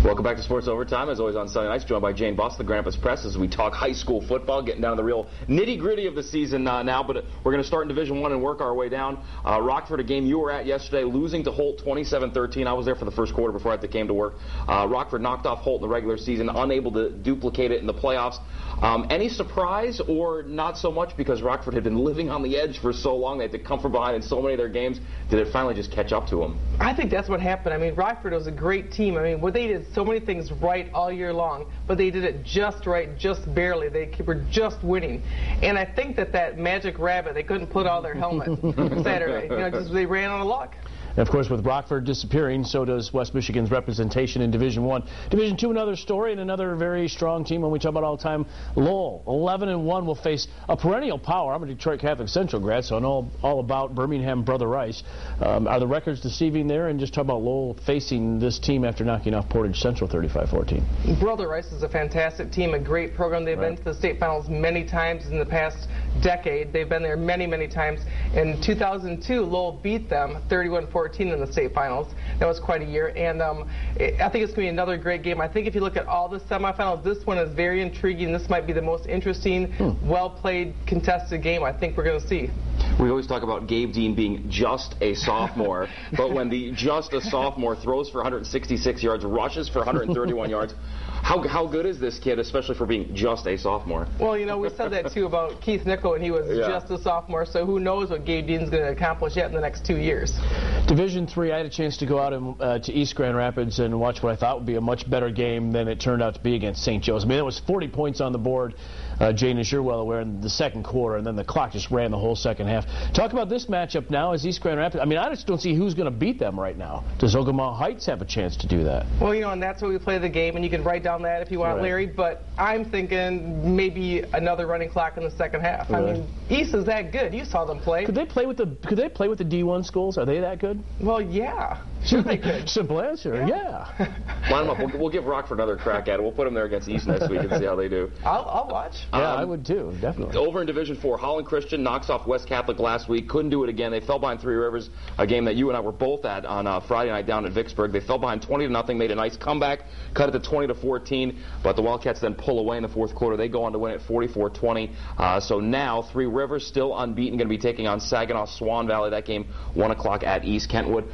Welcome back to Sports Overtime. As always on Sunday nights, joined by Jane Buss, the Grandpa's Press, as we talk high school football, getting down to the real nitty-gritty of the season now. But we're going to start in Division I and work our way down. Rockford, a game you were at yesterday, losing to Holt 27-13. I was there for the first quarter before I came to work. Rockford knocked off Holt in the regular season, unable to duplicate it in the playoffs. Any surprise or not so much, because Rockford had been living on the edge for so long. They had to come from behind in so many of their games. Did it finally just catch up to them? I think that's what happened. I mean, Rockford was a great team. I mean, what they did so many things right all year long, but they did it just right, just barely. They were just winning. And I think that magic rabbit, they couldn't put all their helmets Saturday. Just they ran out of luck. And of course, with Rockford disappearing, so does West Michigan's representation in Division I. Division II, another story, and another very strong team when we talk about all-time. Lowell, 11-1, will face a perennial power. I'm a Detroit Catholic Central grad, so I know all about Birmingham Brother Rice. Are the records deceiving there? And just talk about Lowell facing this team after knocking off Portage Central 35-14. Brother Rice is a fantastic team, a great program. They've been to the state finals many times in the past decade. They've been there many, many times. In 2002, Lowell beat them 31-14 in the state finals. That was quite a year, and I think it's going to be another great game. I think if you look at all the semifinals, this one is very intriguing. This might be the most interesting, well-played, contested game I think we're going to see. We always talk about Gabe Dean being just a sophomore, but when the just a sophomore throws for 166 yards, rushes for 131 yards, how good is this kid, especially for being just a sophomore? Well, we said that too about Keith Nickel, and he was just a sophomore, so who knows what Gabe Dean's going to accomplish yet in the next 2 years. Division III, I had a chance to go out to East Grand Rapids and watch what I thought would be a much better game than it turned out to be against St. Joe's. I mean, there was 40 points on the board, Jane, as you're well aware, in the second quarter, and then the clock just ran the whole second half. Talk about this matchup now as East Grand Rapids. I mean, I just don't see who's going to beat them right now. Does Ogemaw Heights have a chance to do that? Well, and that's why we play the game, and you can write down that if you want, Larry, but I'm thinking maybe another running clock in the second half. I mean, East is that good. You saw them play. Could they play with the D1 schools? Are they that good? Well, yeah. Sure they could. Simple answer, yeah. Line them up. We'll give Rockford another crack at it. We'll put them there against East next week and see how they do. I'll watch. Yeah, I would too, definitely. Over in Division IV, Holland Christian knocks off West Catholic last week. Couldn't do it again. They fell behind Three Rivers, a game that you and I were both at on Friday night down at Vicksburg. They fell behind 20-0, made a nice comeback, cut it to 20-14, but the Wildcats then pull away in the fourth quarter. They go on to win it 44-20. So now Three Rivers still unbeaten, going to be taking on Saginaw Swan Valley. That game 1 o'clock at East Kentwood.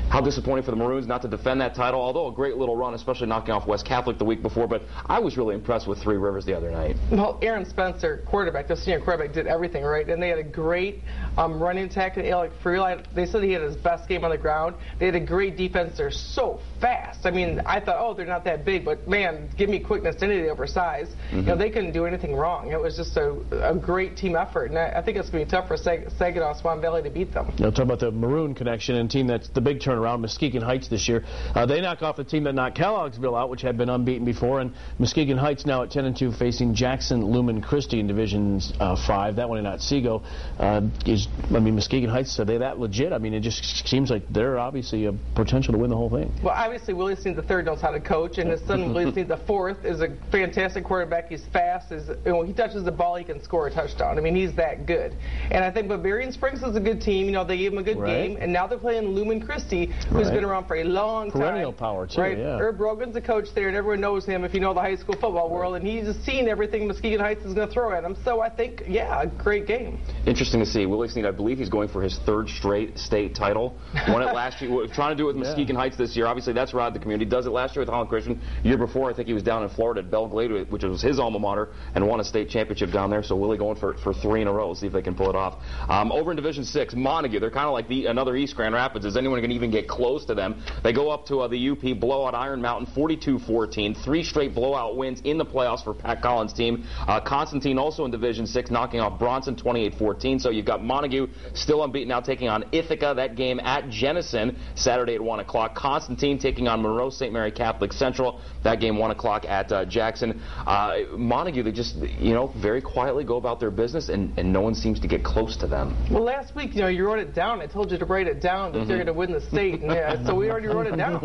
How disappointing for the Maroons not to defend that title, although a great little run, especially knocking off West Catholic the week before. But I was really impressed with Three Rivers the other night. Well, Aaron Spencer, quarterback, the senior quarterback, did everything right, and they had a great running attack. And Alec Freeland, they said he had his best game on the ground. They had a great defense. They're so fast. I mean, I thought, they're not that big, but man, give me quickness any day over size. They couldn't do anything wrong. It was just a great team effort, and I think it's going to be tough for Saginaw Swan Valley to beat them. Talk about the Maroon connection and team that's the big turnaround, Muskegon Heights this year. They knock off the team that knocked Kellogg'sville out, which had been unbeaten before, and Muskegon Heights now at 10-2 facing Jackson Lumen Christi in Division 5. That one in Otsego. Muskegon Heights, are they that legit? I mean, it just seems like they're obviously a potential to win the whole thing. Well, obviously Willie Sneed III knows how to coach, and his son Willie Sneed IV is a fantastic quarterback. He's fast. He touches the ball, he can score a touchdown. I mean, he's that good. And I think Bavarian Springs is a good team. They gave him a good game, and now they're playing Lumen Christi, who's been around for a long time. Perennial power, too, yeah. Herb Rogan's the coach there, and everyone knows him if you know the high school football world, and he's just seen everything Muskegon Heights is going to throw at him. So I think, a great game. Interesting to see. Willie Sneed, I believe he's going for his third straight state title. Won it last year. Trying to do it with Muskegon Heights this year. Obviously, that's right the community. Does it last year with Holland Christian. Year before, I think he was down in Florida at Belle Glade, which was his alma mater, and won a state championship down there. So Willie going for 3 in a row. See if they can pull it off. Over in Division 6, Montague. They're kind of like another East Grand Rapids. Is anyone going to even get close to them? They go up to the UP, blow out Iron Mountain 42-14. 3 straight blowout wins in the playoffs for Pat Collins' team. Constantine also in Division 6, knocking off Bronson 28-14. So you've got Montague still unbeaten, now taking on Ithaca. That game at Jenison Saturday at 1 o'clock. Constantine taking on Monroe St. Mary Catholic Central. That game 1 o'clock at Jackson. Montague, they just very quietly go about their business, and no one seems to get close to them. Well, last week you wrote it down. I told you to write it down that they're going to win the state, and, so we already wrote it down.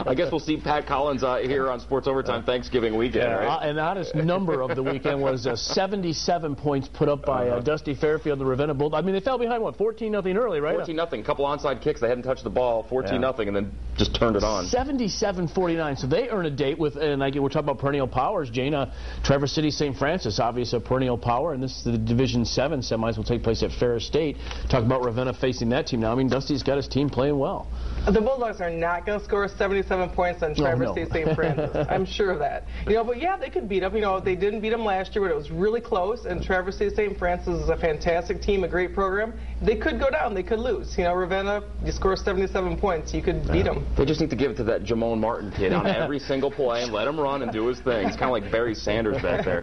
I guess we'll see Pat Collins here on Sports Overtime Thanksgiving weekend, right? And the honest number of the weekend was 77 points put up by Dusty Fairfield, the Ravenna Bulls. I mean, they fell behind, what, 14-0 early, right? 14-0. A couple onside kicks. They hadn't touched the ball. 14-0, and then just turned it on. 77-49. So they earn a date with, and we're talking about perennial powers, Jane. Traverse City St. Francis, obviously a perennial power, and this is the Division 7 semis will take place at Ferris State. Talk about Ravenna facing that team now. I mean, Dusty's got his team playing well. The Bulldogs are not going to score 77 points on Traverse City St. Francis. I'm sure of that. But yeah, they could beat them. They didn't beat them last year, but it was really close, and Traverse City St. Francis is a fantastic team, a great program. They could go down. They could lose. Ravenna, you score 77 points, you could beat them. They just need to give it to that Jamone Martin kid on every single play and let him run and do his thing. It's kind of like Barry Sanders back there.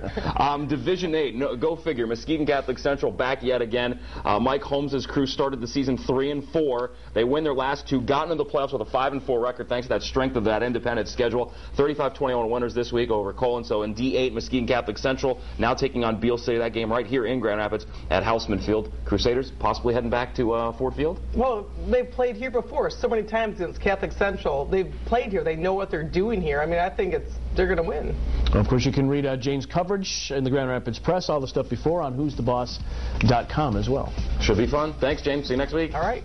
Division 8, go figure. Muskegon Catholic Central back yet again. Mike Holmes' crew started the season 3-4. They win their last two, got into the playoffs with a 5-4 record thanks to that strength of that independent schedule. 35-21 winners this week over Colon. So in D8, Muskegon Catholic Central now taking on Beale City. That game right here in Grand Rapids at Houseman Field. Crusaders possibly heading back to Ford Field? Well, they've played here before so many times against Catholic Central. They've played here. They know what they're doing here. I mean, I think they're going to win. Of course, you can read Jane's coverage in the Grand Rapids Press, all the stuff before on who'stheboss.com as well. Should be fun. Thanks, James. See you next week. All right.